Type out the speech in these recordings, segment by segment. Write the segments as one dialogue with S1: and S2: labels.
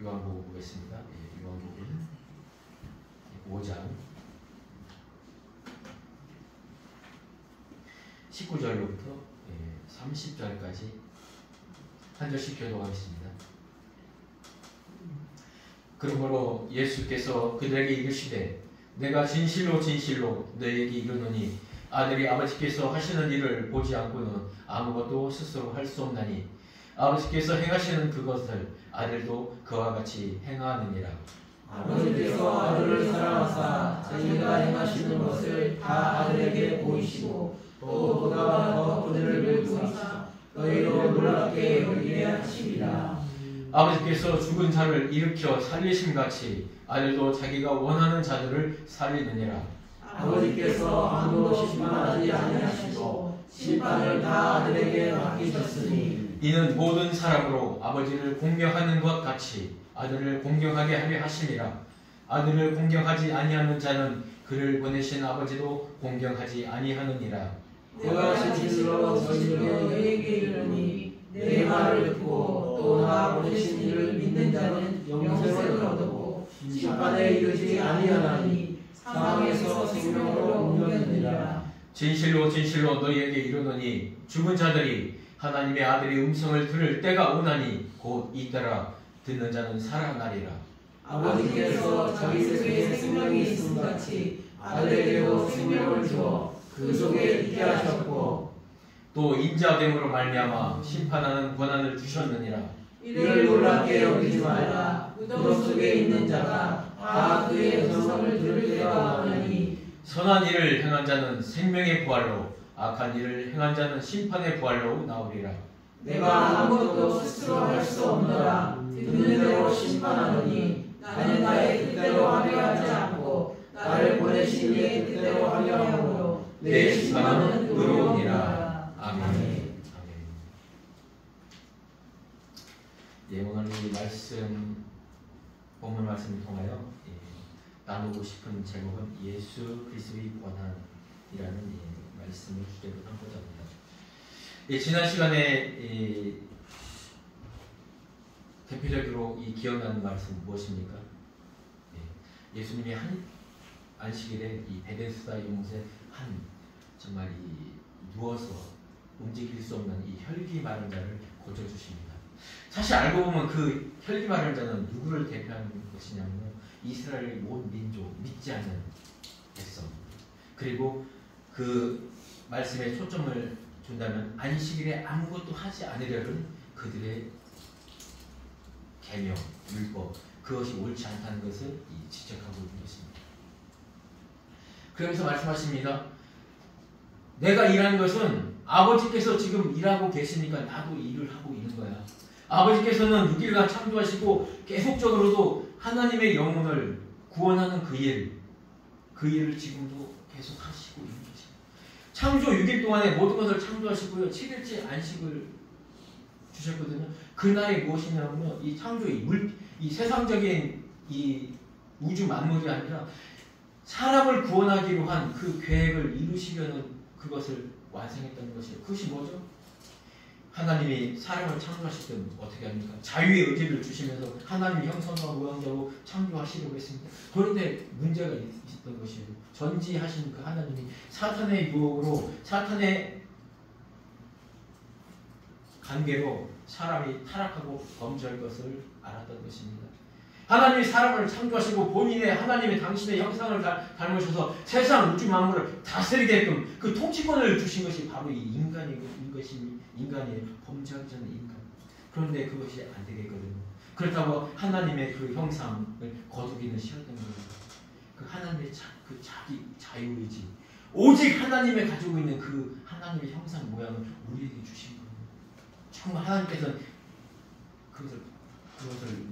S1: 요한복음 보겠습니다. 요한복음 5장 19절로부터 30절까지 한 절씩 교독하겠습니다. 그러므로 예수께서 그들에게 이르시되 내가 진실로 진실로 너희에게 이르노니 아들이 아버지께서 하시는 일을 보지 않고는 아무것도 스스로 할 수 없나니 아버지께서 행하시는 그것을 아들도 그와 같이 행하느니라.
S2: 아버지께서 아들을 사랑하사 자기가 행하시는 것을 다 아들에게 보이시고 또 그가 더 그들을 보이사 너희로 놀랍게 여기게 하시리라.
S1: 아버지께서 죽은 자를 일으켜 살리심같이 아들도 자기가 원하는 자들을 살리느니라.
S2: 아버지께서 아무도 심판하지 아니하시고 심판을 다 아들에게 맡기셨으니
S1: 이는 모든 사람으로 아버지를 공경하는 것 같이 아들을 공경하게 하려 하심이라. 아들을 공경하지 아니하는 자는 그를 보내신 아버지도 공경하지 아니하느니라.
S2: 내가 진실로 너희에게 이르노니 내 말을 듣고 또 나 보내신 이를 믿는 자는 영생을 얻고 심판에 이르지 아니하나니 사망에서 생명으로 옮겨지니라.
S1: 진실로 진실로 너희에게 이르노니 죽은 자들이 하나님의 아들의 음성을 들을 때가 오나니 곧 이때라. 듣는 자는 살아나리라.
S2: 아버지께서 자기 속에 생명이 있음 같이 아들에게도 생명을 주어 그 속에 있게 하셨고
S1: 또 인자됨으로 말미암아 심판하는 권한을 주셨느니라.
S2: 이를 놀랍게 여기지 말라. 무덤 속에 있는 자가 다 그의 음성을 들을 때가 오나니
S1: 선한 일을 행한 자는 생명의 부활로 악한 일을 행한 자는 심판의 부활로 나오리라.
S2: 내가 아무것도 스스로 할 수 없노라. 듣는 대로 심판하노니 나는 나의 뜻대로 하려 하지 않고 나를 보내신 이의 뜻대로 하려 하므로
S1: 내 심판은 의로우니라. 아멘. 예, 오늘 이 말씀, 본문 말씀을 통하여 나누고 싶은 제목은 예수 그리스도의 권한이라는 말씀을 주제로 삼고자 합니다. 지난 시간에 대표적으로 기억나는 말씀 무엇입니까? 예수님이 한 안식일에 이 베데스다 연못에 정말 누워서 움직일 수 없는 이 혈기 마른 자를 고쳐주십니다. 사실 알고 보면 그 혈기 마른 자는 누구를 대표하는 것이냐면 이스라엘의 온 민족, 믿지 않는 백성. 그리고 그 말씀에 초점을 준다면 안식일에 아무것도 하지 않으려는 그들의 계명, 율법, 그것이 옳지 않다는 것을 지적하고 있는 것입니다. 그러면서 말씀하십니다. 내가 일하는 것은 아버지께서 지금 일하고 계시니까 나도 일을 하고 있는 거야. 아버지께서는 6일간 창조하시고 계속적으로도 하나님의 영혼을 구원하는 그 일을 지금도 계속 하시고 있는 것입니다. 창조 6일 동안에 모든 것을 창조하시고요. 7일째 안식을 주셨거든요. 그날이 무엇이냐면요. 이 창조의 이 세상적인 이 우주 만물이 아니라 사람을 구원하기로 한 그 계획을 이루시려는 그것을 완성했다는 것이에요. 그것이 뭐죠? 하나님이 사람을 창조하실 때 어떻게 합니까? 자유의 의지를 주시면서 하나님의 형상과 모양대로 창조하시려고 했습니다. 그런데 문제가 있었던 것이에요. 전지하신 그 하나님이 사탄의 유혹으로 사탄의 관계로 사람이 타락하고 범죄할 것을 알았던 것입니다. 하나님이 사람을 창조하시고 본인의 하나님의 당신의 형상을 닮으셔서 세상 우주 만물을 다스리게끔 그 통치권을 주신 것이 바로 이 인간이에요. 범죄하기 전에 인간. 그런데 그것이 안 되겠거든요. 그렇다고 하나님의 그 형상을 거두기는 싫었던 거예요. 그 하나님의 그 자기 자유의지, 오직 하나님이 가지고 있는 그 하나님의 형상 모양을 우리에게 주신 거예요. 정말 하나님께서는 그것을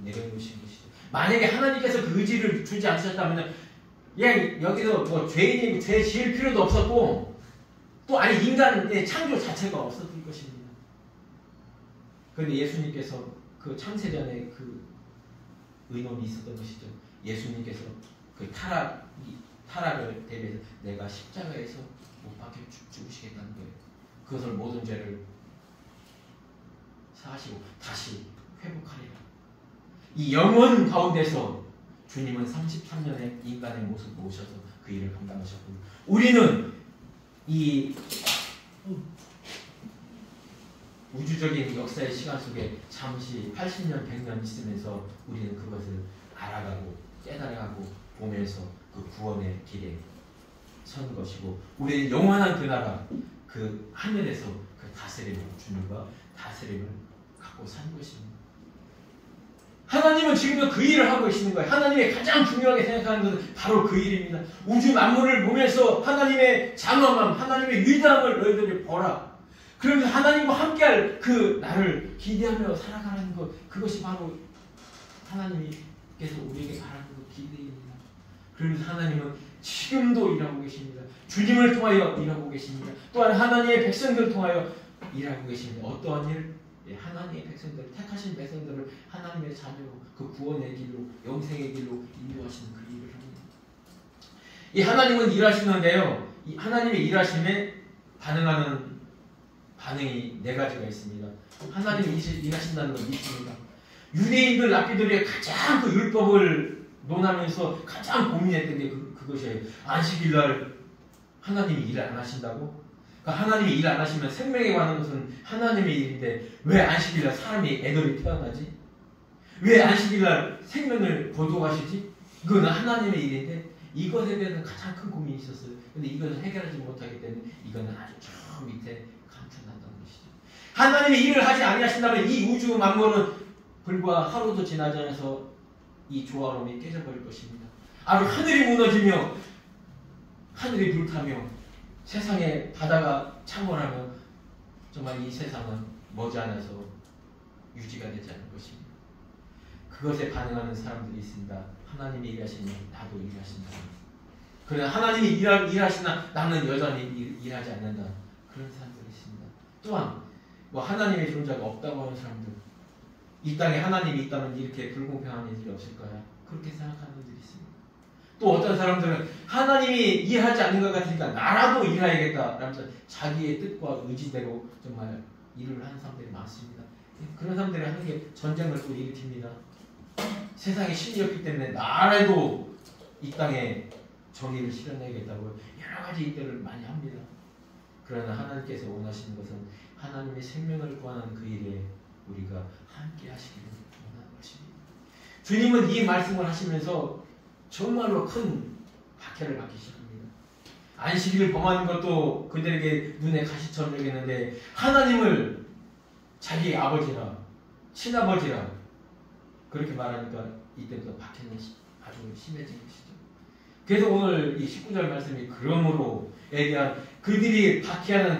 S1: 내려놓으신 것이죠. 만약에 하나님께서 그 의지를 주지 않으셨다면 그냥 여기서 뭐 죄인이 죄 지을 필요도 없었고 또 아니 인간의 창조 자체가 없었을 것입니다. 그런데 예수님께서 그 창세전에 그 의논이 있었던 것이죠. 예수님께서 그 타락을 대비해서 내가 십자가에서 못 박혀 죽으시겠다는 거예요. 그것을 모든 죄를 사하시고 다시 회복하리라. 이 영혼 가운데서 주님은 33년의 인간의 모습을 오셔서 그 일을 감당하셨고, 우리는 이 우주적인 역사의 시간 속에 잠시 80년, 100년 있으면서 우리는 그것을 알아가고 깨달아가고 보면서 그 구원의 길에 선 것이고, 우리는 영원한 그 나라, 그 하늘에서 그 다스림을, 주님과 다스림을 갖고 산 것입니다. 하나님은 지금도 그 일을 하고 계시는 거예요. 하나님이 가장 중요하게 생각하는 것은 바로 그 일입니다. 우주 만물을 보면서 하나님의 장엄함, 하나님의 위대함을 너희들이 보라. 그러면서 하나님과 함께할 그 나를 기대하며 살아가는 것, 그것이 바로 하나님께서 우리에게 바라는 그 기대입니다. 그러면서 하나님은 지금도 일하고 계십니다. 주님을 통하여 일하고 계십니다. 또한 하나님의 백성들을 통하여 일하고 계십니다. 어떠한 일? 하나님의 백성들, 택하신 백성들을 하나님의 자녀로 그 구원의 길로, 영생의 길로 인도하시는 그 일을 합니다. 이 하나님은 일하시는데요, 이 하나님의 일하심에 반응하는 반응이 네 가지가 있습니다. 하나님이 일하신다는 걸 믿습니다. 유대인들, 랍비들이 가장 그 율법을 논하면서 가장 고민했던 게 그것이에요. 안식일날 하나님이 일을 안 하신다고? 하나님이 일 안 하시면 생명에 관한 것은 하나님의 일인데 왜 안식일날 사람이 애들이 태어나지? 왜 안식일날 생명을 거두어가시지? 이거는 하나님의 일인데 이것에 대해서 가장 큰 고민이 있었어요. 근데 이것을 해결하지 못하기 때문에 이거는 아주 저 밑에 감춰놨다는 것이죠. 하나님이 일을 하지 아니하신다면 이 우주 만물은 불과 하루도 지나지 않아서 이 조화로움이 깨져버릴 것입니다. 아주 하늘이 무너지며 하늘이 불타며 세상에 바다가 창궐하며 정말 이 세상은 머지않아서 유지가 되지 않을 것입니다. 그것에 반응하는 사람들이 있습니다. 하나님이 일하시면 나도 일하신다. 그러나 하나님이 일하시나 나는 여전히 일하지 않는다. 그런 사람들이 있습니다. 또한 뭐 하나님의 존재가 없다고 하는 사람들, 이 땅에 하나님이 있다면 이렇게 불공평한 일이 없을까요? 그렇게 생각하는 분들이 있습니다. 또 어떤 사람들은 하나님이 일하지 않는 것 같으니까 나라도 일해야겠다 라면서 자기의 뜻과 의지대로 정말 일을 하는 사람들이 많습니다. 그런 사람들이 하는 게 전쟁을 또 일으킵니다. 세상에 신이 없기 때문에 나라도 이 땅에 정의를 실현해야겠다고 여러 가지 일들을 많이 합니다. 그러나 하나님께서 원하시는 것은 하나님의 생명을 구하는 그 일에 우리가 함께 하시기를 원하는 것입니다. 주님은 이 말씀을 하시면서 정말로 큰 박해를 받기 시작합니다. 안식일을 범하는 것도 그들에게 눈에 가시처럼 여겼는데 하나님을 자기 아버지라, 친아버지라 그렇게 말하니까 이때부터 박해는 아주 심해진 것이죠. 그래서 오늘 이 19절 말씀이 그러므로에 대한 그들이 박해하는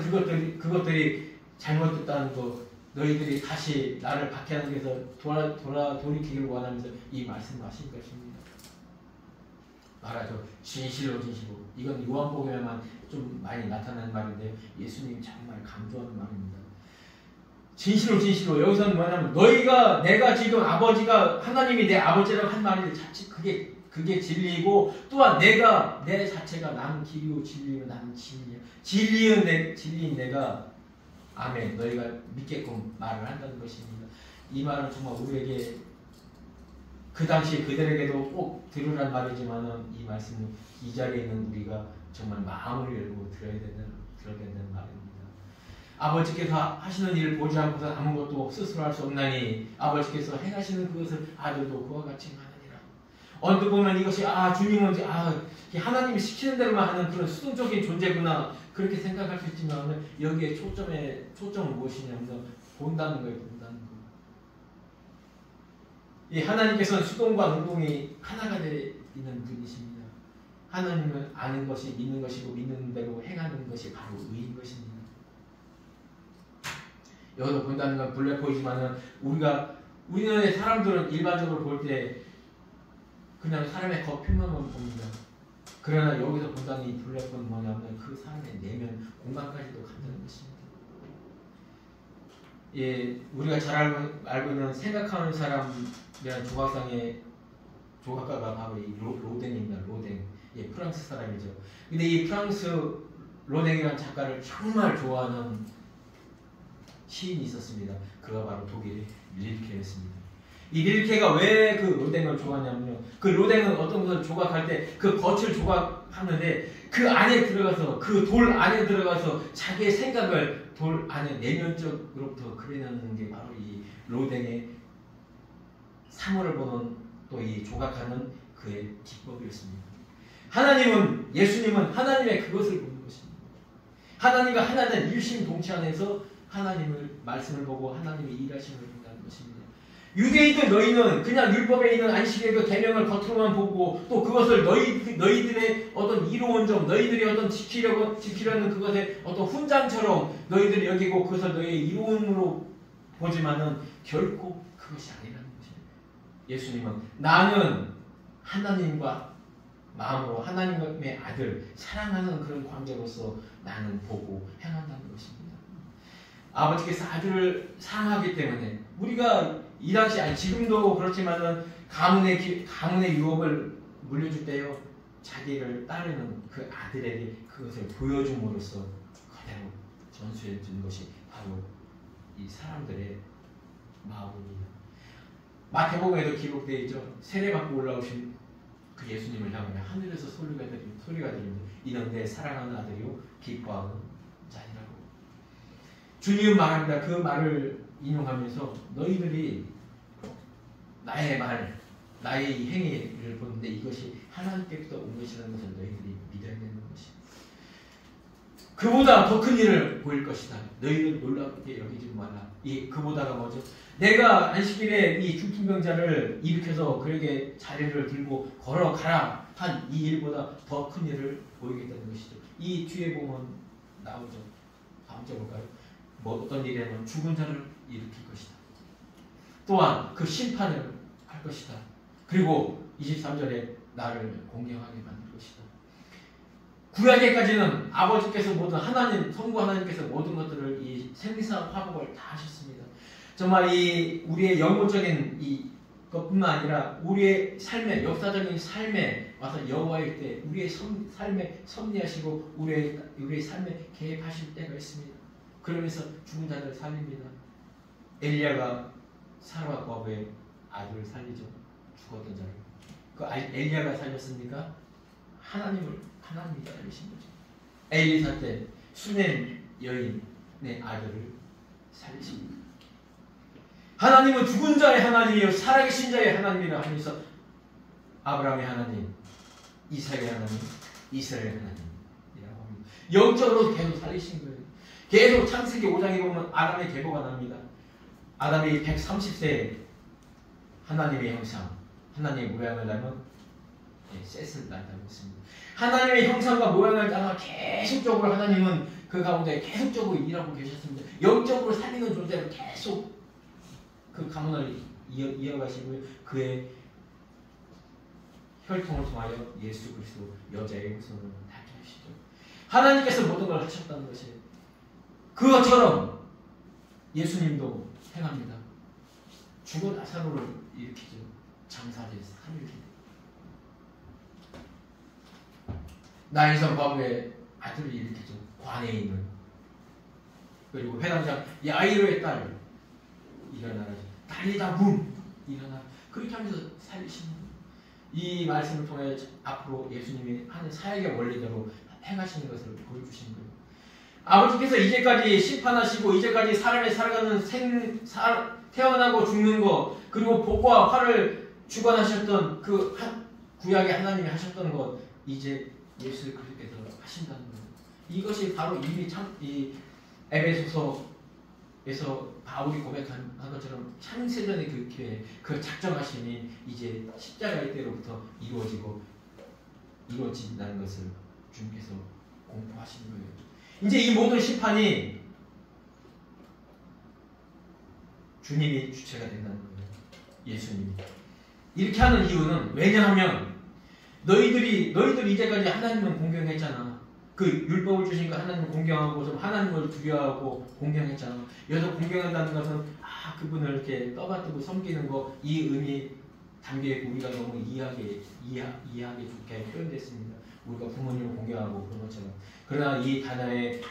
S1: 그것들이 잘못됐다는 것, 너희들이 다시 나를 박해하는 데서 돌이키기를 원하면서 이 말씀을 하신 것입니다. 말하죠. 진실로 진실로. 이건 요한복음에만 좀 많이 나타나는 말인데요. 예수님이 정말 강조하는 말입니다. 진실로 진실로. 여기서는 뭐냐면 내가 지금 아버지가 하나님이 내 아버지라고 한 말이 자체 그게 진리이고 또한 내 자체가 나는 길이요 진리요 나는 진리야. 진리인 내가 아멘 너희가 믿게끔 말을 한다는 것입니다. 이 말은 정말 우리에게 그 당시 그들에게도 꼭 들으란 말이지만은 이 말씀은 이 자리에 있는 우리가 정말 마음을 열고 들어야 되는 말입니다. 아버지께서 하시는 일을 보지 않고서 아무것도 스스로 할 수 없나니 아버지께서 행하시는 그것을 아들도 그와 같이 하느니라. 언뜻 보면 이것이 주님은 하나님이 시키는 대로만 하는 그런 수동적인 존재구나 그렇게 생각할 수 있지만 여기에 초점은 무엇이냐면 본다는 거예요. 본다는 거. 이 하나님께서는 수동과 능동이 하나가 되어 있는 분이십니다. 하나님은 아는 것이 믿는 것이고 믿는 대로 행하는 것이 바로 의인 것입니다. 여기서 본다는 건 블랙 보이지만은 우리는 사람들은 일반적으로 볼 때 그냥 사람의 겉표면만 봅니다. 그러나 여기서 본다는 이 블랙은 뭐냐면 그 사람의 내면 공간까지도 간다는 것입니다. 예, 우리가 잘 알고 있는 생각하는 사람이라는 조각가가 바로 이 로댕입니다. 로댕. 예, 프랑스 사람이죠. 근데 이 프랑스 로댕이라는 작가를 정말 좋아하는 시인이 있었습니다. 그가 바로 독일의 릴케였습니다. 이 릴케가 왜 그 로댕을 조각하냐면요. 그 로댕은 어떤 것을 조각할 때 그 겉을 조각하는데 그 안에 들어가서 그 돌 안에 들어가서 자기의 생각을 돌 안에 내면적으로부터 그려내는 게 바로 이 로댕의 사물을 보는 또 이 조각하는 그의 기법이었습니다. 하나님은 예수님은 하나님의 그것을 보는 것입니다. 하나님과 하나된 일심동체 안에서 하나님을 말씀을 보고 하나님의 일하심을 본다는 것입니다. 유대인들 너희는 그냥 율법에 있는 안식의 그 계명을 겉으로만 보고 또 그것을 너희들의 어떤 이로운 점, 너희들이 어떤 지키려는 그것의 어떤 훈장처럼 너희들이 여기고 그것을 너희의 이로움으로 보지만은 결코 그것이 아니라는 것입니다. 예수님은 나는 하나님과 마음으로 하나님의 아들 사랑하는 그런 관계로서 나는 보고 행한다는 것입니다. 아버지께서 아들을 사랑하기 때문에 우리가 이 당시 아니 지금도 그렇지만은 가문의 유업을 물려줄 때요 자기를 따르는 그 아들에게 그것을 보여줌으로써 그대로 전수해 준 것이 바로 이 사람들의 마음입니다. 마태복음에도 기록되어 있죠. 세례받고 올라오신 그 예수님을 향하여 하늘에서 소리가 들립니다. 이는 내 사랑하는 아들이요 기뻐하는 자니라고. 주님은 말합니다. 그 말을 인용하면서 너희들이 나의 말, 나의 이 행위를 보는데 이것이 하나님께부터 온 것이라는 것을 너희들이 믿어야 되는 것이다. 그보다 더 큰 일을 보일 것이다. 너희들 놀랍게 여기지 마라. 이 그보다가 뭐죠? 내가 안식일에 이 중풍병자를 일으켜서 그에게 자리를 들고 걸어가라 한 이 일보다 더 큰 일을 보이겠다는 것이죠. 이 뒤에 보면 나오죠. 다음 절 볼까요? 뭐 어떤 일이냐면 죽은 자를 일으킬 것이다. 또한 그 심판을 할 것이다. 그리고 23절에 나를 공경하게 만들 것이다. 구약에까지는 아버지께서 모든 하나님, 성부 하나님께서 모든 것들을 이 생사 화복을 다 하셨습니다. 정말 이 우리의 영혼적인 이 것뿐만 아니라 우리의 삶의 역사적인 삶에 와서 여호와일 때 우리의 삶에 섭리하시고 우리의 삶에 개입하실 때가 있습니다. 그러면서 죽은 자를 살립니다. 엘리야가 사라와 과부의 아들을 살리죠. 죽었던 자를. 그 엘리야가 살렸습니까? 하나님이 살리신 거죠. 엘리사 때 수넴 여인의 아들을 살리십니다. 하나님은 죽은 자의 하나님이요 살아계신 자의 하나님이라 하면서 아브라함의 하나님, 이삭의 하나님, 이스라엘의 하나님이라고 합니다. 영적으로 계속 살리신 거예요. 계속 창세기 5장에 보면 아담의 계보가 납니다. 아담이 130세에 하나님의 형상, 하나님의 모양을 닮은 셋을 낳았다고 했습니다. 하나님의 형상과 모양을 따라 계속적으로 하나님은 그 가운데 계속적으로 일하고 계셨습니다. 영적으로 살리는 존재로 계속 그 가문을 이어가시고 그의 혈통을 통하여 예수 그리스도 여자의 후손을 낳게 하시죠. 하나님께서 모든 걸 하셨다는 것이에요. 그것처럼 예수님도 행합니다. 죽은 라사로를 일으키죠. 장사제 3일 나인성 과부의 아들을 일으키죠. 관에 있는. 그리고 회당장 야이로의 딸 일어나라. 달리다 붐 일어나. 그렇게 하면서 살리시는 거예요. 이 말씀을 통해 앞으로 예수님이 하는 사역의 원리대로 행하시는 것을 보여주시는 거예요. 아버지께서 이제까지 심판하시고 이제까지 사람이 살아가는 태어나고 죽는 것 그리고 복과 화를 주관하셨던 그 구약의 하나님이 하셨던 것 이제 예수 그리스도께서 하신다는 거예요. 이것이 바로 이미 이 에베소서에서 바울이 고백한 것처럼 창세전의 그 기회, 그 작정하심이 이제 십자가의 때로부터 이루어진다는 것을 주님께서 공포하시는 거예요. 이제 이 모든 심판이 주님이 주체가 된다는 거예요. 예수님이. 이렇게 하는 이유는 왜냐하면 너희들이 이제까지 하나님을 공경했잖아. 그 율법을 주신 거 하나님을 공경하고 좀 하나님을 두려워하고 공경했잖아. 여기서 공경한다는 것은 그분을 이렇게 떠받들고 섬기는 거 이 의미 담겨있고 우리가 너무 이해하게 좋게 표현됐습니다. 우리가 부모님을 공경하고 그런 것처럼. 그러나 이 단어의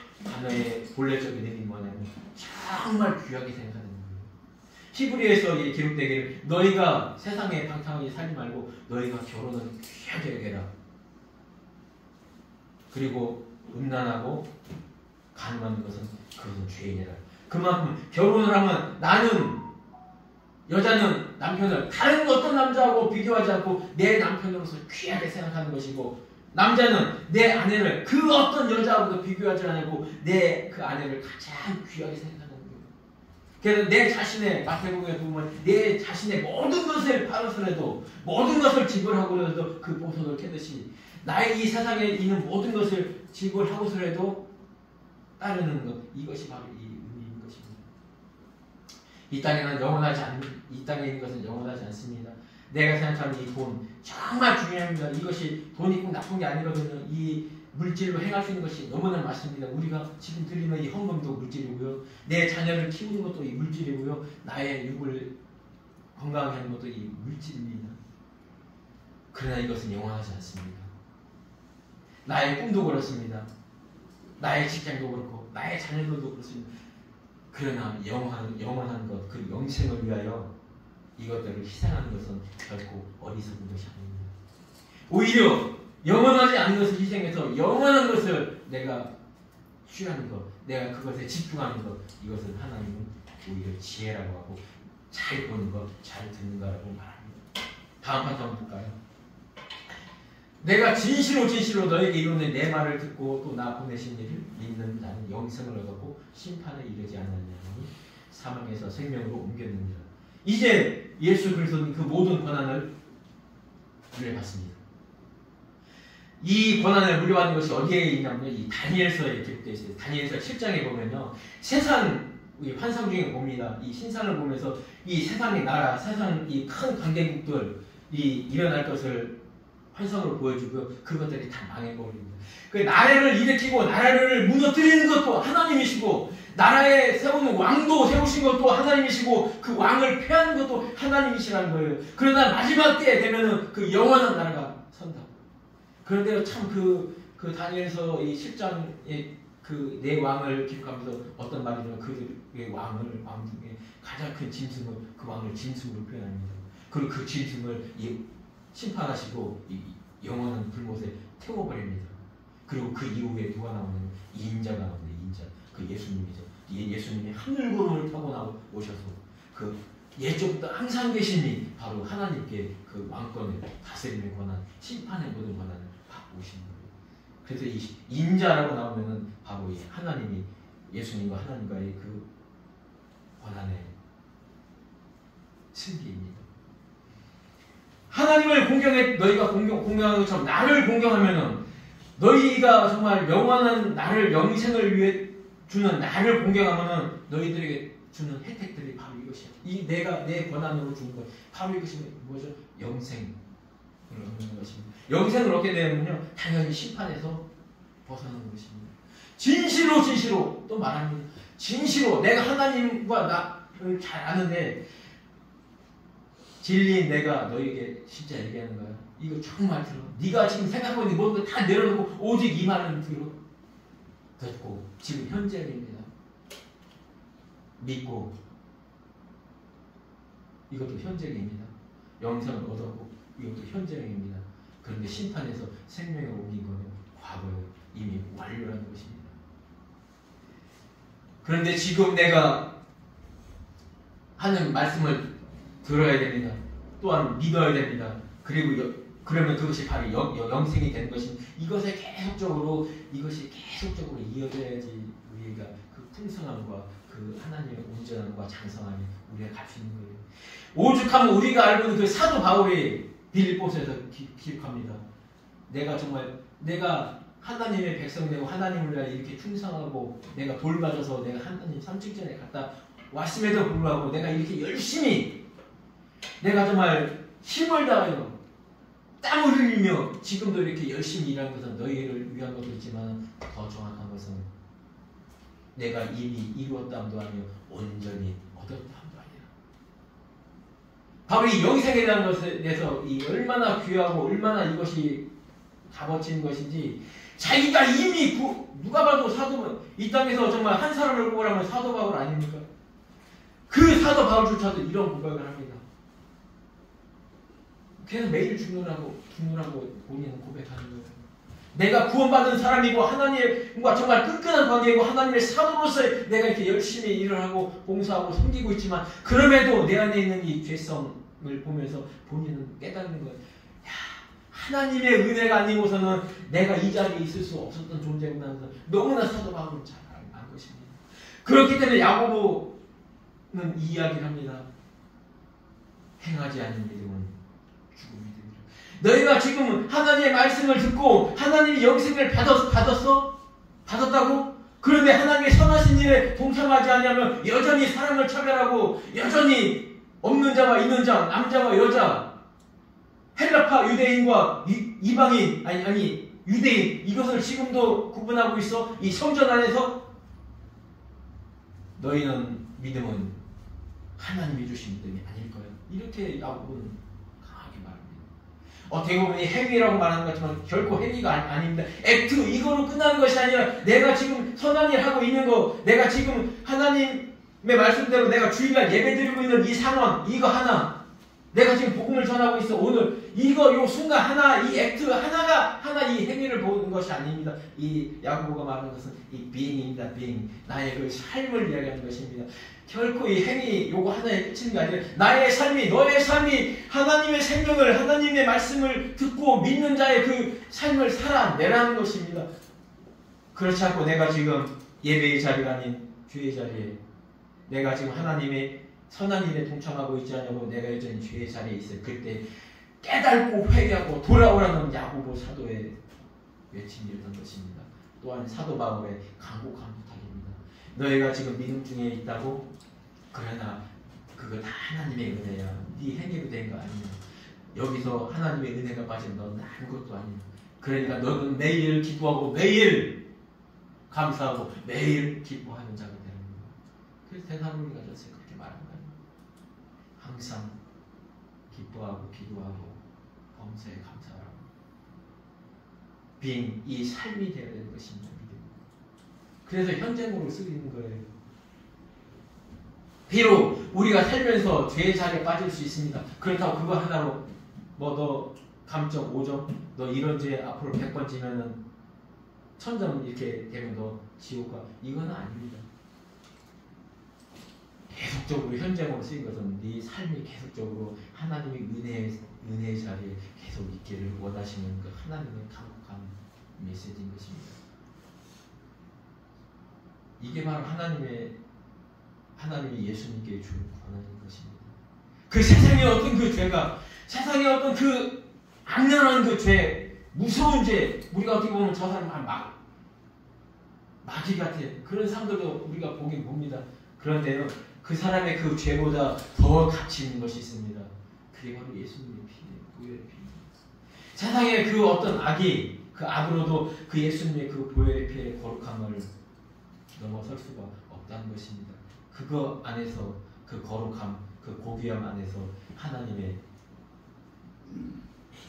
S1: 본래적인 의미는 뭐냐면 정말 귀하게 생각하는 거예요. 히브리에서 기록되기를 너희가 세상에 방탕하게 살지 말고 너희가 결혼을 귀하게 해라. 그리고 음란하고 간음하는 것은 그것은 죄인이라. 그만큼 결혼을 하면 나는 여자는 남편을 다른 어떤 남자하고 비교하지 않고 내 남편으로서 귀하게 생각하는 것이고 남자는 내 아내를 그 어떤 여자하고도 비교하지 않고 내 그 아내를 가장 귀하게 생각하는 거예요. 그래서 내 자신의 마태복음에 보면 내 자신의 모든 것을 팔아서라도 모든 것을 지불하고라도 그 보석을 캐듯이 나의 이 세상에 있는 모든 것을 지불하고서라도 따르는 것 이것이 바로 이 의미인 것입니다. 이 땅에는 이 땅에 있는 것은 영원하지 않습니다. 내가 생각하는 이 돈 정말 중요합니다. 이것이 돈이 꼭 나쁜 게 아니거든요. 이 물질로 행할 수 있는 것이 너무나 많습니다. 우리가 지금 드리는 이 헌금도 물질이고요. 내 자녀를 키우는 것도 이 물질이고요. 나의 육을 건강하게 하는 것도 이 물질입니다. 그러나 이것은 영원하지 않습니다. 나의 꿈도 그렇습니다. 나의 직장도 그렇고 나의 자녀들도 그렇습니다. 그러나 영원한 것, 그 영생을 위하여 이것들을 희생하는 것은 결코 어리석은 것이 아닙니다. 오히려 영원하지 않은 것을 희생해서 영원한 것을 내가 취하는 것, 내가 그것에 집중하는 것, 이것은 하나님은 오히려 지혜라고 하고 잘 보는 것, 잘 듣는 거라고 말합니다. 다음 파트 한번 볼까요? 내가 진실로 너에게 이르는 내 말을 듣고 또 나 보내신 이를 믿는 자는 영생을 얻었고 심판에 이르지 않았느니 사망에서 생명으로 옮겼느니라. 이제 예수 그리스도는 그 모든 권한을 물려받습니다. 이 권한을 물려받는 것이 어디에 있냐면요, 이 다니엘서에 기록되어 있어요. 다니엘서 7장에 보면요, 세상 환상 중에 봅니다. 이 신상을 보면서 이 세상의 나라, 세상 이 큰 강대국들이 일어날 것을 환상으로 보여주고 그것들이 다 망해버립니다. 그 나라를 일으키고 나라를 무너뜨리는 것도 하나님이시고 나라에 세우는 왕도 세우신 것도 하나님이시고 그 왕을 폐하는 것도 하나님이시라는 거예요. 그러나 마지막 때에 되면은 그 영원한 나라가 선다. 그런데 참 그 다니엘서 이 10장의 그 네 왕을 기록하면서 어떤 말이냐면 그의 왕 중에 가장 큰 짐승을 그 왕을 짐승으로 표현합니다. 그리고 그 짐승을 심판하시고 이 영원한 불못에 태워버립니다. 그리고 그 이후에 누가 나오냐면 인자가 나옵니다. 인자. 그 예수님이죠. 예수님이 하늘구름을 타고 오셔서 그 예전부터 항상 계신 이 바로 하나님께 그 왕권을 다스리는 권한, 심판의 모든 권한을 받고 오신 거예요. 그래서 이 인자라고 나오면은 바로 이 하나님이 예수님과 하나님과의 그 권한의 승기입니다. 하나님을 너희가 공경하는 것처럼 나를 공경하면은 너희가 정말 영원한 나를 영생을 위해 주는 나를 공경하면은 너희들에게 주는 혜택들이 바로 이것이야. 내가 내 권한으로 주는 것 바로 이것이 뭐죠? 영생을 얻는 것입니다. 영생을 얻게 되면요 당연히 심판에서 벗어나는 것입니다. 진실로 또 말합니다. 진실로 내가 하나님과 나를 잘 아는데 진리인 내가 너에게 진짜 얘기하는 거야. 이거 정말 들어. 네가 지금 생각하고 있는 모든 거 다 내려놓고 오직 이 말을 듣고 지금 현재입니다. 믿고 이것도 현재입니다. 영생을 얻었고 이것도 현재입니다. 그런데 심판에서 생명을 옮긴 거는 과거에 이미 완료라는 것입니다. 그런데 지금 내가 하는 말씀을 들어야 됩니다. 또한 믿어야 됩니다. 그리고 그러면 그것이 바로 영생이 되는 것입니다. 이것이 계속적으로 이어져야지 우리가 그 풍성함과 그 하나님의 온전함과 장성함이 우리가 갈 수 있는 거예요. 오죽하면 우리가 알고 있는 그 사도 바울이 빌립보서에서 기록합니다. 내가 하나님의 백성 되고 하나님을 위하여 이렇게 충성하고 내가 돌봐줘서 내가 하나님 삼층전에 갔다 왔음에도 불구하고 내가 이렇게 열심히 내가 정말 힘을 다하여 땀을 흘리며 지금도 이렇게 열심히 일하는 것은 너희를 위한 것도 있지만 더 정확한 것은 내가 이미 이루었다함도 아니요 온전히 얻었다함도 아니라 바로 이 영생에 대한 것에 대해서 이 얼마나 귀하고 얼마나 이것이 값어치는 것인지 자기가 이미 누가 봐도 이 땅에서 정말 한 사람을 뽑으라면 사도 바울 아닙니까? 그 사도 바울조차도 이런 고백을 합니다. 그래서 매일 죽느라고 본인은 고백하는 거예요. 내가 구원받은 사람이고 하나님과 정말 끈끈한 관계이고 하나님의 사도로서 내가 이렇게 열심히 일을 하고 봉사하고 섬기고 있지만 그럼에도 내 안에 있는 이 죄성을 보면서 본인은 깨닫는 거예요. 야, 하나님의 은혜가 아니고서는 내가 이 자리에 있을 수 없었던 존재구나 하면서 너무나 사도 바울은 잘 안 것입니다. 그렇기 때문에 야고보는 이 이야기를 합니다. 행하지 않는 믿음은 죽음이 됩니다. 너희가 지금 하나님의 말씀을 듣고 하나님의 영생을 받았어? 받았다고? 그런데 하나님의 선하신 일에 동참하지 아니하면 여전히 사람을 차별하고 여전히 없는 자와 있는 자, 남자와 여자, 헬라파 유대인과 이방인, 아니 유대인, 이것을 지금도 구분하고 있어? 이 성전 안에서 너희는 믿음은 하나님이 주신 믿음이 아닐 거예요. 이렇게 야고보는 강하게 말합니다. 어떻게 보면 행위라고 말하는 것처럼 결코 행위가 아닙니다. 액트, 이거로 끝나는 것이 아니라 내가 지금 선한 일 하고 있는 거, 내가 지금 하나님의 말씀대로 내가 주일날 예배 드리고 있는 이 상황, 이거 하나, 내가 지금 복음을 전하고 있어. 오늘 이거 요 순간 하나, 이 액트 하나 이 행위를 보는 것이 아닙니다. 이 야고보가 말하는 것은 이 being입니다. being, 나의 그 삶을 이야기하는 것입니다. 결코 이 행위 요거 하나에 그치는 게 아니라 나의 삶이, 너의 삶이 하나님의 생명을, 하나님의 말씀을 듣고 믿는 자의 그 삶을 살아내라는 것입니다. 그렇지 않고 내가 지금 예배의 자리가 아닌 주의 자리에, 내가 지금 하나님의 선한 일에 동참하고 있지 않냐고 내가 여전히 죄의 자리에 있어요. 그때 깨닫고 회개하고 돌아오라는 야고보 사도의 외침이었던 것입니다. 또한 사도 바울의 간곡한 부탁입니다. 너희가 지금 믿음 중에 있다고? 그러나 그거 다 하나님의 은혜야. 네 행위로 된 거 아니야. 여기서 하나님의 은혜가 빠진 너는 아무것도 아니야. 그러니까 너는 매일 기도하고 매일 감사하고 매일 기뻐하는 자가 되는 거야. 그래서 데살로니가 전서에 그렇게 말한 거예요. 항상 기뻐하고 기도하고 범사에 감사하라고. 빈 이 삶이 되어야 되는 것입니다. 그래서 현재으로 쓰이는 거예요. 비록 우리가 살면서 죄의 자리에 빠질 수 있습니다. 그렇다고 그거 하나로 뭐 너 감점 5점, 너 이런 죄 앞으로 100번 지면은 1000점 이렇게 되면 너 지옥 가. 이건 아닙니다. 계속적으로 현장으로 쓰인 것은 네 삶이 계속적으로 하나님의 은혜의 자리에 계속 있기를 원하시는 그 하나님의 강력한 메시지인 것입니다. 이게 바로 하나님이 예수님께 준 권한인 것입니다. 그 세상의 어떤 그 죄가, 세상의 어떤 그 악랄한 그 죄, 무서운 죄, 우리가 어떻게 보면 저 사람 마귀 같아. 그런 사람들도 우리가 보긴 봅니다. 그런데요, 그 사람의 그 죄보다 더 가치 있는 것이 있습니다. 그게 바로 예수님의 피예요. 보혈의 피입니다. 세상의 그 어떤 악이, 그 악으로도 그 예수님의 그 보혈의 피의 거룩함을 넘어설 수가 없다는 것입니다. 그거 안에서 그 거룩함, 그 고귀함 안에서 하나님의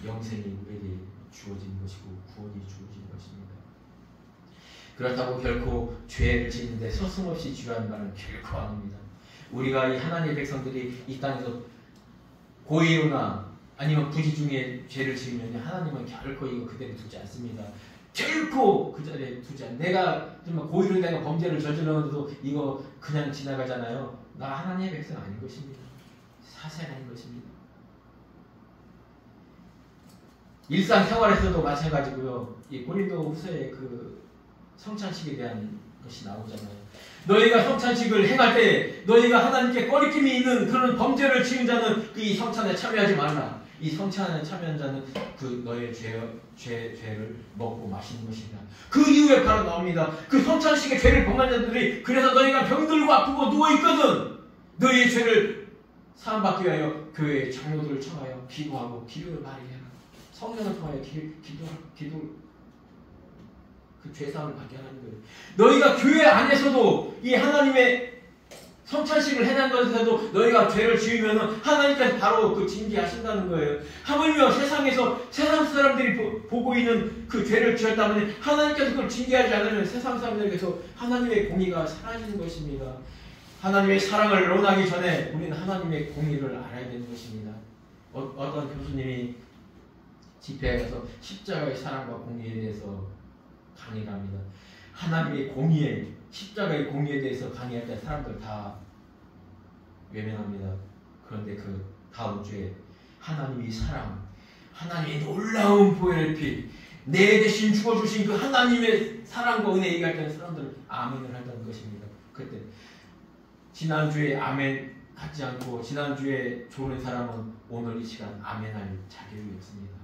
S1: 영생이 우리에게 주어진 것이고 구원이 주어진 것입니다. 그렇다고 결코 죄를 짓는데 서슴없이 주의하는 바는 결코 아닙니다. 우리가 이 하나님의 백성들이 이 땅에서 고의로나 아니면 부지 중에 죄를 지으면 하나님은 결코 이거 그대로 두지 않습니다. 결코 그 자리에 두지 않습니다. 내가 정말 고의로 내가 범죄를 저질렀는데도 이거 그냥 지나가잖아요. 나 하나님의 백성 아닌 것입니다. 사생아닌 것입니다. 일상생활에서도 마찬가지고요. 이 고린도 후서의 그 성찬식에 대한 것이 나오잖아요. 너희가 성찬식을 행할 때 너희가 하나님께 꺼리낌이 있는 그런 범죄를 지은 자는 그 이 성찬에 참여하지 말라. 이 성찬에 참여한 자는 그 너의 죄를 먹고 마시는 것이다. 그 이후에 바로 나옵니다. 그 성찬식에 죄를 범한 자들이 그래서 너희가 병들고 아프고 누워있거든 너희의 죄를 사함받기 위하여 교회의 장로들을 청하여 기도하고 기도를 발휘해라. 성령을 통하여 기도 그 죄사함을 받게 하는 거예요. 너희가 교회 안에서도 이 하나님의 성찬식을 해낸 것에서도 너희가 죄를 지으면 하나님께서 바로 그 징계하신다는 거예요. 하물며 세상에서 세상 사람들이 보고 있는 그 죄를 지었다면 하나님께서 그걸 징계하지 않으면 세상 사람들에게서 하나님의 공의가 사라지는 것입니다. 하나님의 사랑을 논하기 전에 우리는 하나님의 공의를 알아야 되는 것입니다. 어떤 교수님이 집회에 가서 십자가의 사랑과 공의에 대해서 강의를 합니다. 하나님의 공의에, 십자가의 공의에 대해서 강의할 때 사람들 다 외면합니다. 그런데 그 다음 주에 하나님의 사랑, 하나님의 놀라운 보혈의 피, 내 대신 죽어주신 그 하나님의 사랑과 은혜 얘기할 때는 사람들은 아멘을 한다는 것입니다. 그때 지난주에 아멘 하지 않고 지난주에 좋은 사람은 오늘 이 시간 아멘할 자격이 없습니다.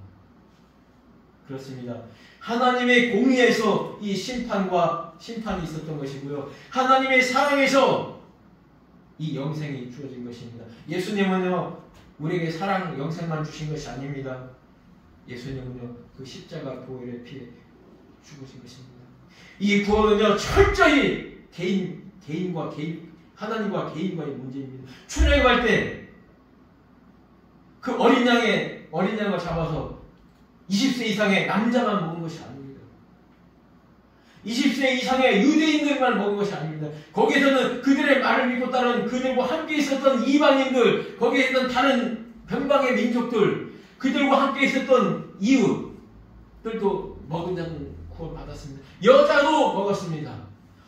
S1: 그렇습니다. 하나님의 공의에서 이 심판이 있었던 것이고요. 하나님의 사랑에서 이 영생이 주어진 것입니다. 예수님은요, 우리에게 사랑, 영생만 주신 것이 아닙니다. 예수님은요, 그 십자가 보혈의 피에 죽으신 것입니다. 이 구원은요, 철저히 하나님과 개인과의 문제입니다. 출애굽할 때 그 어린 양을 잡아서 20세 이상의 남자만 먹은 것이 아닙니다. 20세 이상의 유대인들만 먹은 것이 아닙니다. 거기에서는 그들의 말을 믿고 따른 그들과 함께 있었던 이방인들, 거기에 있던 다른 변방의 민족들, 그들과 함께 있었던 이웃들도 먹은 자는 구원받았습니다. 여자도 먹었습니다.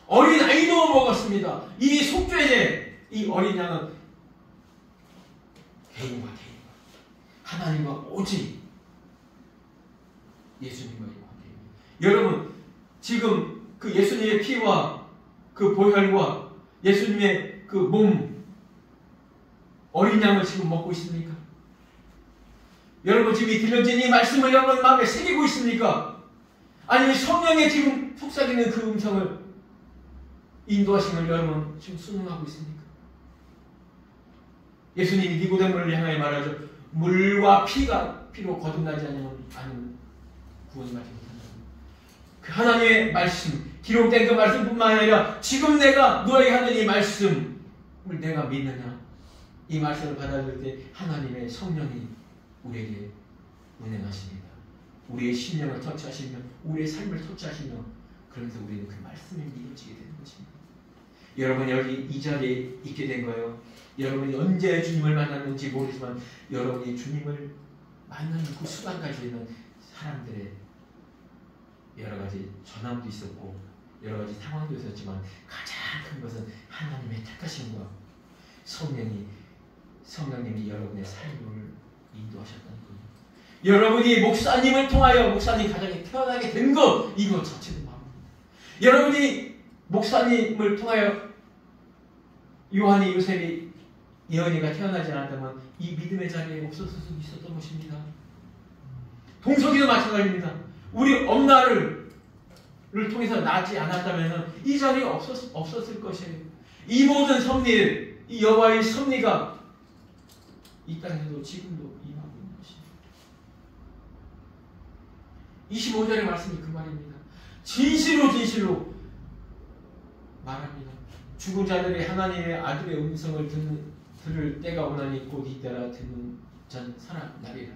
S1: 어린아이도 먹었습니다. 이 속죄제, 이 어린 양은 개인과 하나님과 오직 예수님과의 관계입니다. 여러분, 지금 그 예수님의 피와 그 보혈과 예수님의 그 몸, 어린 양을 지금 먹고 있습니까? 여러분, 지금 이 들려진 이 말씀을 여러분 마음에 새기고 있습니까? 아니면 성령의 지금 속삭이는 그 음성을, 인도하심을 여러분 지금 순응하고 있습니까? 예수님이 니고데모를 향하여 말하죠. 물과 피로 거듭나지 않으면 구원이 받지 못한다. 그 하나님의 말씀, 기록된 그 말씀뿐만 아니라 지금 내가 너에게 하는 이 말씀을 내가 믿느냐? 이 말씀을 받아들일 때 하나님의 성령이 우리에게 운행하십니다. 우리의 심령을 터치하시며 우리의 삶을 터치하시며 그러면서 우리는 그 말씀을 이루어지게 되는 것입니다. 여러분 여기 이 자리에 있게 된 거예요. 여러분이 언제 주님을 만났는지 모르지만 여러분이 주님을 만나는 그 수단까지는 사람들의 여러 가지 전함도 있었고 여러 가지 상황도 있었지만 가장 큰 것은 하나님의 택하심과 성령님이 여러분의 삶을 인도하셨다는 거예요. 여러분이 목사님을 통하여 목사님 가정에 태어나게 된 것, 이거 자체도 마음입니다. 여러분이 목사님을 통하여 요한이, 요셉이, 예언이가 태어나지 않았다면 이 믿음의 자리에 없었을 수 있었던 것입니다. 동석이도 마찬가지입니다. 우리 엄마를 통해서 낳지 않았다면 이 자리에 없었을 것이에요. 이 모든 섭리, 이 여호와의 섭리가 이 땅에서도 지금도 임하고 있는 것입니다. 25절의 말씀이 그 말입니다. 진실로 말합니다. 죽은 자들이 하나님의 아들의 음성을 들을 때가 오나니 곧 이때라 듣는 자는 살아나리라.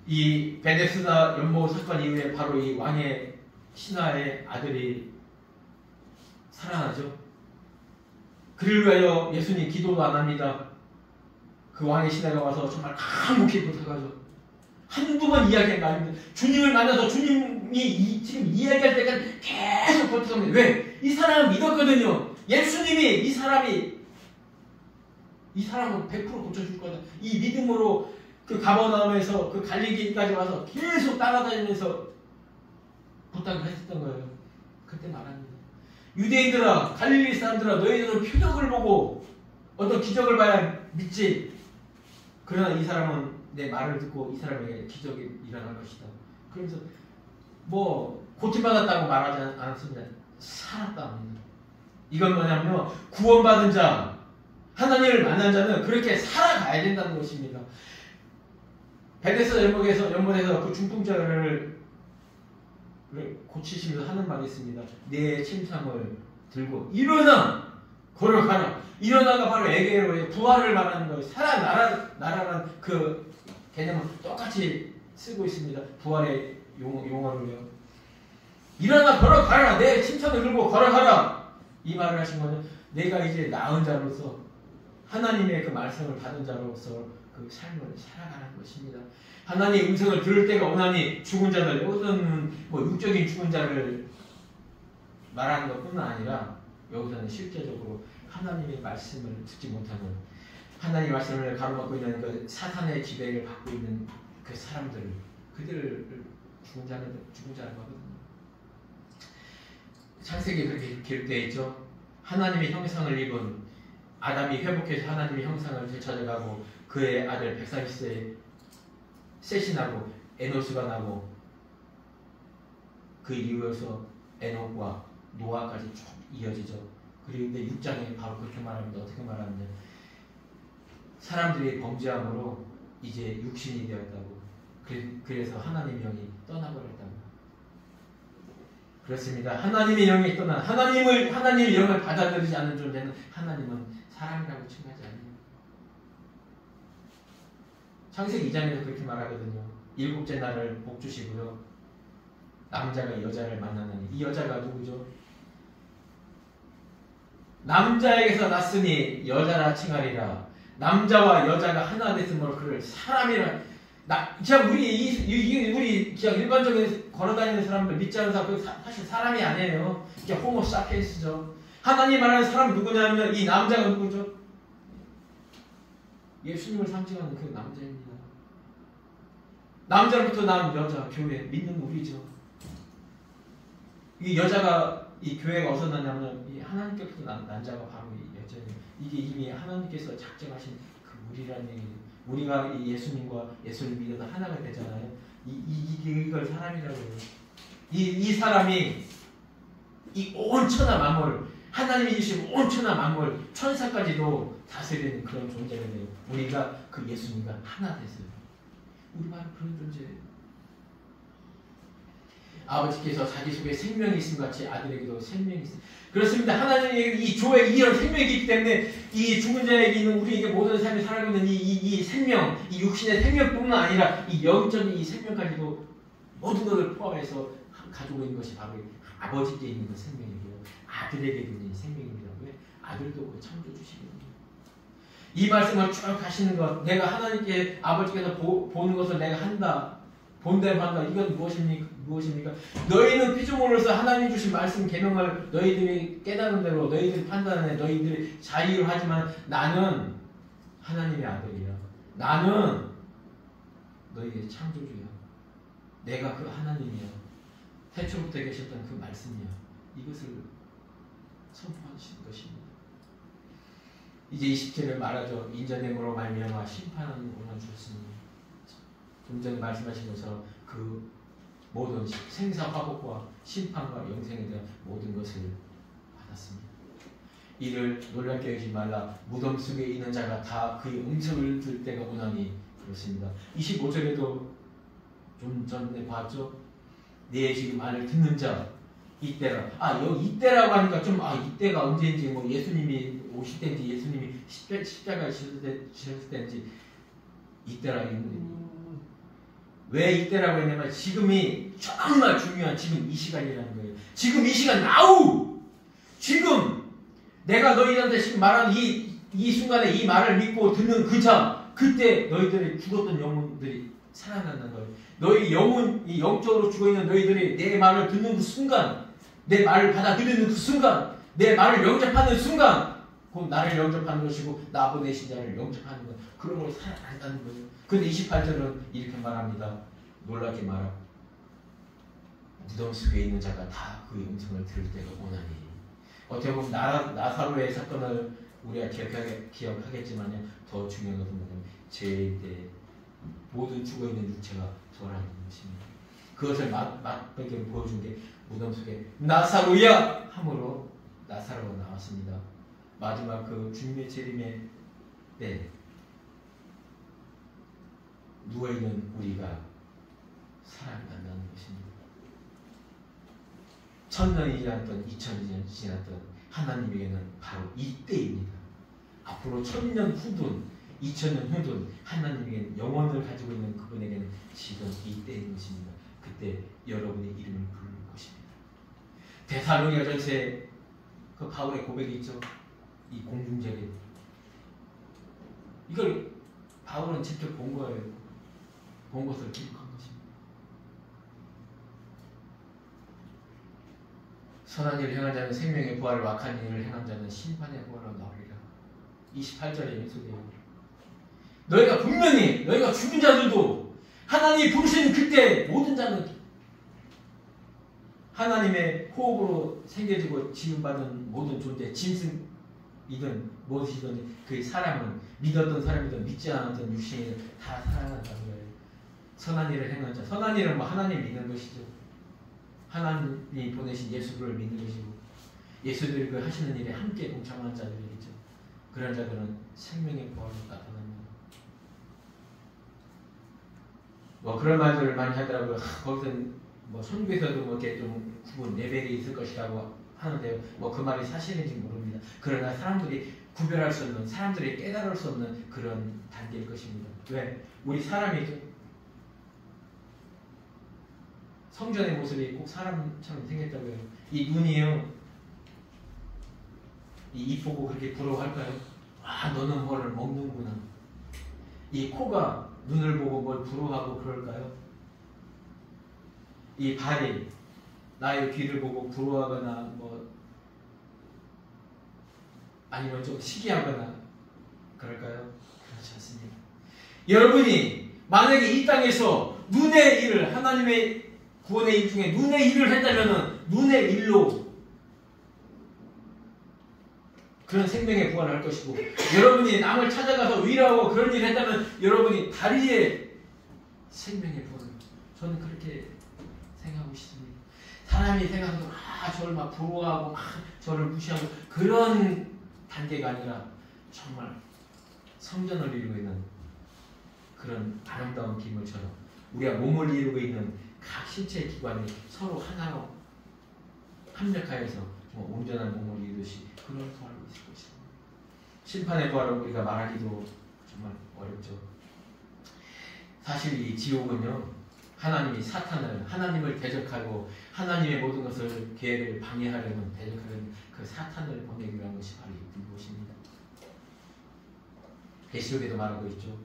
S1: 이 베데스다 연못 사건 이후에 바로 이 왕의 신하의 아들이 살아나죠. 그를 위하여 예수님 기도도 안 합니다. 그 왕의 신하가 와서 정말 강목히 부탁하죠. 한두 번 이야기한 거 아닙니다. 주님을 만나서 주님이 지금 이야기할 때까지 계속 부탁합니다. 왜? 이 사람은 믿었거든요. 예수님이 이 사람은 100% 고쳐줄 거다. 이 믿음으로 그 가버나움에서 그 갈릴리까지 와서 계속 따라다니면서 부탁을 했었던 거예요. 그때 말합니다. 유대인들아, 갈릴리 사람들아, 너희들은 표적을 보고 어떤 기적을 봐야 믿지. 그러나 이 사람은 내 말을 듣고 이 사람에게 기적이 일어날 것이다. 그러면서 고침받았다고 말하지 않았습니다. 살았다. 이건 뭐냐면요, 구원받은 자, 하나님을 만난 자는 그렇게 살아가야 된다는 것입니다. 베데스다 연못에서 그 중풍자를 고치시면서 하는 말이 있습니다. 내 침상을 들고 일어나 걸어가라. 일어나가 바로 에게로의 부활을 말하는 거예요. 살아나라는 그 개념을 똑같이 쓰고 있습니다. 부활의 용어를요. 일어나 걸어가라. 내 침상을 들고 걸어가라. 이 말을 하신 거는 내가 이제 나은 자로서 하나님의 그 말씀을 받은 자로서 그 삶을 살아가는 것입니다. 하나님의 음성을 들을 때가 오나니 죽은 자들, 여기서는 뭐 육적인 죽은 자를 말하는 것뿐만 아니라 여기서는 실제적으로 하나님의 말씀을 듣지 못하는, 하나님의 말씀을 가로막고 있는 그 사탄의 지배를 받고 있는 그 사람들을, 그들을 죽은 자라고 하거든요. 창세기에 그렇게 기록되어 있죠. 하나님의 형상을 입은 아담이 회복해서 하나님의 형상을 되찾아가고 그의 아들 140세에 셋이 나고 에노스가 나고 그 이후에서 에녹과 노아까지 쭉 이어지죠. 그런데 6장에 바로 그렇게 말합니다. 어떻게 말하느냐, 사람들이 범죄함으로 이제 육신이 되었다고. 그래서 하나님의 영이 떠나버렸다고. 그렇습니다. 하나님의 영이 떠나, 하나님의 영을 받아들이지 않는 존재는 하나님은 사람이라고 칭하지 않아요. 창세기 2장에서 그렇게 말하거든요. 7째 날을 복 주시고요, 남자가 여자를 만나느니, 이 여자가 누구죠? 남자에게서 났으니 여자라 칭하리라. 남자와 여자가 하나 됐으므로 그를 사람이라. 그냥 우리 그냥 일반적인 걸어다니는 사람들, 믿지 않는 사람, 사실 사람이 아니에요. 그냥 호모 사피엔스죠. 하나님 말하는 사람은 누구냐면 이 남자가 누구죠? 예수님을 상징하는 그 남자입니다. 남자로부터 난 여자, 교회, 믿는 우리죠. 이 여자가, 이 교회가 어디서 났냐면 이 하나님께서 난 자가 바로 이 여자예요. 이게 이미 하나님께서 작정하신 그 우리라는 얘기예요. 우리가 이 예수님과 예수를 믿어서 하나가 되잖아요. 이걸 사람이라고 해요. 이 사람이 이 온 천하 만물, 하나님이 주신 온 천하 만물, 천사까지도 다스리는 그런 존재가 돼요. 우리가 그 예수님과 하나 됐어요. 우리 바로 그런 존재예요. 아버지께서 자기 속에 생명이 있음 같이 아들에게도 생명이 있음. 그렇습니다. 하나님의 이 조에 이런 생명이 있기 때문에 이 죽은 자에게 있는 우리에게 모든 삶을 살아가고 있는 이 생명, 이 육신의 생명뿐만 아니라 이 영적인 이 생명까지도 모든 것을 포함해서 가지고 있는 것이 바로 아버지께 있는 그 생명이고요. 아들에게 있는 생명입니다. 왜? 아들도 그 창조주시거든요. 이 말씀을 쭉 하시는 것, 내가 하나님께 아버지께서 보는 것을 내가 한다. 본대로 한다. 이건 무엇입니까? 너희는 피조물로서 하나님 주신 말씀 계명을 너희들이 깨닫는 대로 너희들이 판단해, 너희들이 자유로 하지만 나는 하나님의 아들이야. 나는 너희의 창조주야. 내가 그 하나님이야. 태초부터 계셨던 그 말씀이야. 이것을 선포하시는 것입니다. 이제 20절을 말하죠. 인자됨으로 말미암아 심판은 오늘 주셨습니다. 좀 전에 말씀하신 것처럼 그 모든 생사화복과 심판과 영생에 대한 모든 것을 받았습니다. 이를 놀랍게 여기지 말라. 무덤 속에 있는 자가 다 그의 음성을 들을 때가 오나니. 그렇습니다. 25절에도 좀 전에 봤죠. 내 지금 말을 듣는 자 이때라. 여기 이때라고 하니까 좀 이때가 언제인지, 뭐 예수님이 오실 때인지 예수님이 십자가에 지셨을 때인지 이때라. 왜 이때라고 했냐면 지금이 정말 중요한 지금 이 시간이라는 거예요. 지금 이 시간 나우! 지금 내가 너희한테 지금 말하는 이 순간에 이 말을 믿고 듣는 그 자, 그때 너희들이 죽었던 영혼들이 살아난다는 거예요. 너희 영혼이 영적으로 죽어있는 너희들이 내 말을 듣는 그 순간, 내 말을 받아들이는 그 순간, 내 말을 영접하는 순간, 곧 나를 영접하는 것이고 나 보내신 자를 영접하는 것, 그런 걸 살아난다는 거예요. 근데 28절은 이렇게 말합니다. 놀랍게 말하고 무덤 속에 있는 자가 다 그의 음성을 들을 때가 오나니. 어떻게 보면 나사로의 사건을 우리가 기억하겠지만요, 더 중요한 것은 뭐냐면 죄의 때 모든 죽어있는 육체가 부활하는 것입니다. 그것을 맛보게 보여준 게 무덤 속에 나사로야 함으로 나사로가 나왔습니다. 마지막 그 주님의 재림의 때 누워있는 우리가 살아난다는 것입니다. 1000년이 지났던 2000년이 지났던 하나님에게는 바로 이때입니다. 앞으로 1000년 후든 2000년 후든 하나님에게는 영원을 가지고 있는 그분에게는 지금 이때인 것입니다. 그때 여러분의 이름을 부르는 것입니다. 데살로니가전서에 그 바울의 고백이 있죠. 이 공중제비. 이걸 바울은 직접 본 거예요. 본 것을 기록한 것입니다. 선한 일을 행한 자는 생명의 부활을, 악한 일을 행한 자는 심판의 부활로 나오리라. 28절에 인수돼요. 너희가 분명히 너희가 죽은 자들도 하나님이 부르시는 그때 모든 자는 하나님의 호흡으로 생겨지고 지음받은 모든 존재, 짐승이든 무엇이든 그 사람은 믿었던 사람이든 믿지 않았던 육신이든 다 살아난다는 거예요. 선한 일을 행한 자. 선한 일은 뭐 하나님 믿는 것이죠. 하나님이 보내신 예수를 믿는 것이고 예수들이 그 하시는 일에 함께 동참하는 자들이겠죠. 그런 자들은 생명의 부활로 나타납니다. 뭐 그런 말들을 많이 하더라고요. 거기서는 뭐 선교에서도 뭐 이렇게 좀 구분 레벨이 있을 것이라고 하는데요. 뭐 그 말이 사실인지 모릅니다. 그러나 사람들이 구별할 수 없는, 사람들이 깨달을 수 없는 그런 단계일 것입니다. 왜? 우리 사람이 성전의 모습이 꼭 사람처럼 생겼다고요. 이 눈이요. 이 입 보고 그렇게 부러워할까요? 아, 너는 뭐를 먹는구나. 이 코가 눈을 보고 뭘 부러워하고 그럴까요? 이 발이 나의 귀를 보고 부러워하거나 뭐 아니면 좀 시기하거나 그럴까요? 그렇지 않습니다. 여러분이 만약에 이 땅에서 눈의 일을, 하나님의 구원의 일 중에 눈의 일을 했다면 눈의 일로 그런 생명의 부활을 할 것이고, 여러분이 남을 찾아가서 위로하고 그런 일을 했다면 여러분이 다리에 생명의 부활을, 저는 그렇게 생각하고 싶습니다. 사람이 생각하고 저를 막 부러워하고 막 저를 무시하고 그런 단계가 아니라 정말 성전을 이루고 있는 그런 아름다운 기물처럼 우리가 몸을 이루고 있는 각 신체 기관이 서로 하나로 합력하여서 온전한 몸을 이루듯이 그런 부활을 있을 것입니다. 심판의 부활을 우리가 말하기도 정말 어렵죠. 사실 이 지옥은요, 하나님이 사탄을, 하나님을 대적하고 하나님의 모든 것을 계획을 방해하려는, 대적하려는 그 사탄을 보내기 위한 것이 바로 이곳입니다. 계시록에도 말하고 있죠.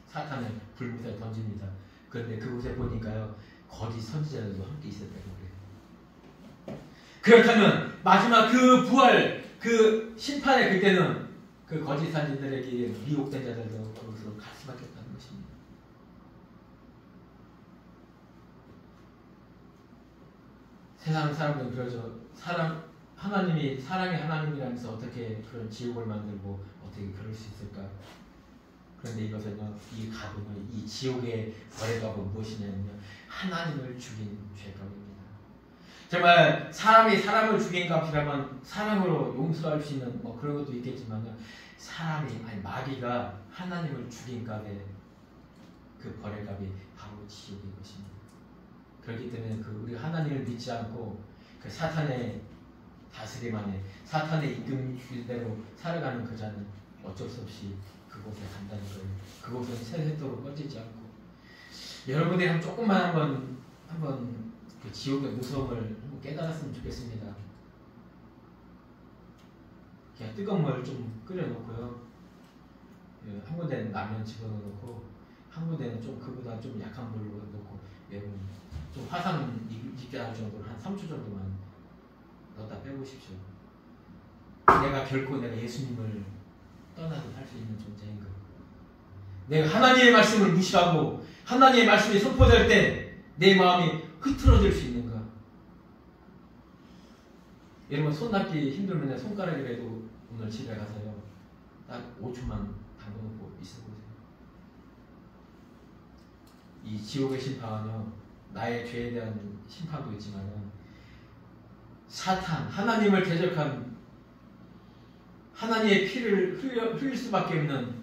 S1: 사탄을 불못에 던집니다. 그런데 그곳에 보니까요, 거짓 선지자들도 함께 있었다고 그래요. 그렇다면 마지막 그 부활, 그 심판의 그때는 그 거짓 선지자들에게 미혹된 자들도 거기서 갈 수밖에 없다는 것입니다. 세상 사람들은 그러죠. 하나님이 사랑의 하나님이라면서 어떻게 그런 지옥을 만들고 어떻게 그럴 수 있을까? 그런데 이것은요, 이 값은요, 이 지옥의 벌의 값은 무엇이냐면요, 하나님을 죽인 죄값입니다. 정말 사람이 사람을 죽인 값이라면 사람으로 용서할 수 있는 뭐 그런 것도 있겠지만요, 마귀가 하나님을 죽인 값의 그 벌의 값이 바로 지옥인 것입니다. 그렇기 때문에 우리 하나님을 믿지 않고 그 사탄의 다스림 안에 사탄의 이끌대로 살아가는 그 자는 어쩔 수 없이 그곳에 간다는 거예요. 그곳은 세세토록 꺼지지 않고, 여러분들이 조금만 한번 그 지옥의 무서움을 한번 깨달았으면 좋겠습니다. 그냥 뜨거운 물 좀 끓여놓고요, 한 군데는 라면 집어넣고 한 군데는 좀 그보다 좀 약한 물로 넣고, 여러분 좀 화상 입게 할 정도로 한 3초 정도만 넣었다 빼보십시오. 내가 예수님을 떠나서 살 수 있는 존재인 것. 내가 하나님의 말씀을 무시하고 하나님의 말씀이 선포될 때 내 마음이 흐트러질 수 있는가? 여러분 손 닦기 힘들면 손가락이라도 오늘 집에 가서요, 딱 5초만 담궈놓고 있어보세요. 이 지옥의 심판은요, 나의 죄에 대한 심판도 있지만요, 사탄, 하나님을 대적한 하나님의 피를 흘릴 수밖에 없는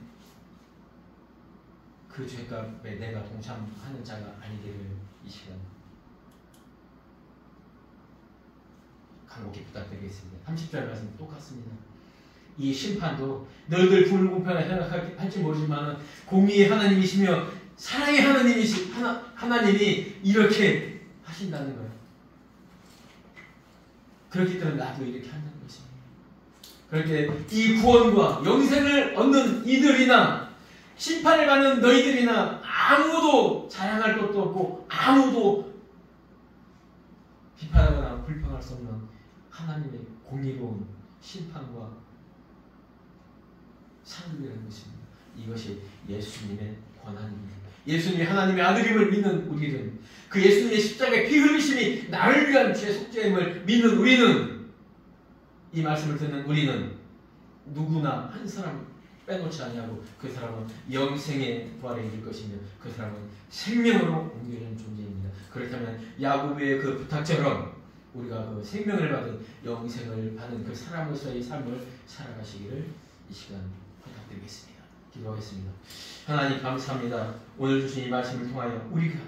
S1: 그 죄값에 내가 동참하는 자가 아니기를 이 시간 간곡히 부탁드리겠습니다. 30절 말씀 똑같습니다. 이 심판도 너희들 불공평하게 생각할지 모르지만 공의의 하나님이시며 사랑의 하나님이 이렇게 하신다는 거예요. 그렇기 때문에 나도 이렇게 한다는 것입니다. 그렇게 이 구원과 영생을 얻는 이들이나 심판을 받는 너희들이나 아무도 자랑할 것도 없고 아무도 비판하거나 불평할 수 없는 하나님의 공의로운 심판과 상급이라는 것입니다. 이것이 예수님의 권한입니다. 예수님이 하나님의 아들임을 믿는 우리는, 그 예수님의 십자가의 피 흘리심이 나를 위한 죄 속죄임을 믿는 우리는, 이 말씀을 듣는 우리는 누구나 한 사람 빼놓지 아니하고 그 사람은 영생의 부활에 이를 것이며 그 사람은 생명으로 옮겨지는 존재입니다. 그렇다면 야고보의 그 부탁처럼 우리가 그 생명을 받은 영생을 받은 그 사람으로서의 삶을 살아가시기를 이 시간 부탁드리겠습니다. 기도하겠습니다. 하나님 감사합니다. 오늘 주신 이 말씀을 통하여 우리가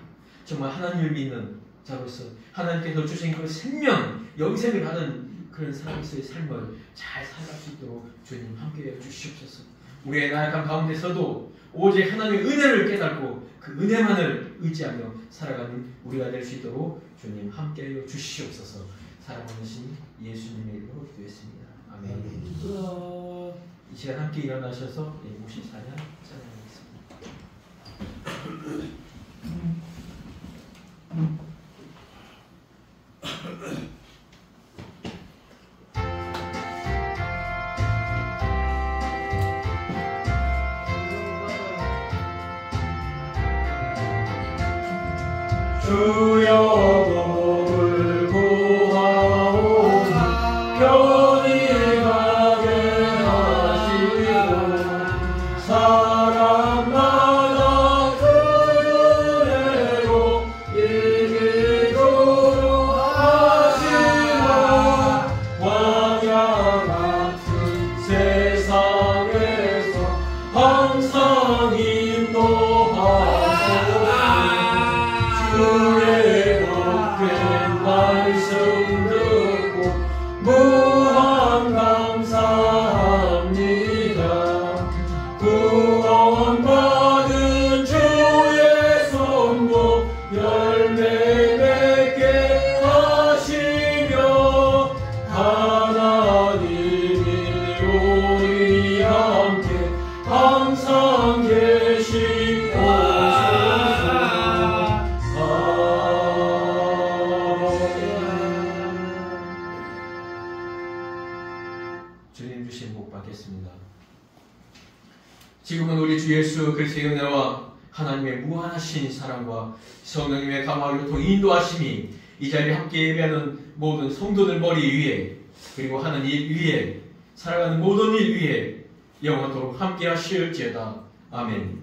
S1: 정말 하나님을 믿는 자로서 하나님께서 주신 그 생명, 영생을 받은 그런 사람으로서의 삶을 잘 살아갈 수 있도록 주님 함께해 주시옵소서. 우리의 나약한 가운데서도 오직 하나님의 은혜를 깨닫고 그 은혜만을 의지하며 살아가는 우리가 될 수 있도록 주님 함께해 주시옵소서. 사랑하신 예수님의 이름으로 기도했습니다. 아멘. 이 시간 함께 일어나셔서 54년 찬양하겠습니다.
S3: 주여 복을 구하오니 편히 가게 하시고 사람마다 그 은혜로 이기도록 하시라. 왕야 같은 세상에서 항상 인도하소서. 주의 복된 말씀 듣고 무한 감사합니다. 구원받은 주의 손도 열매 맺게 하시며 하나님이 우리 함께 항상 계시고
S1: 주님 주신 복 받겠습니다. 지금은 우리 주 예수 그리스도의 은혜와 하나님의 무한하신 사랑과 성령님의 감화 교통 인도하심이 이 자리에 함께 예배하는 모든 성도들 머리 위에 그리고 하는 일 위에 살아가는 모든 일 위에 영원토록 함께 하실지어다. 아멘.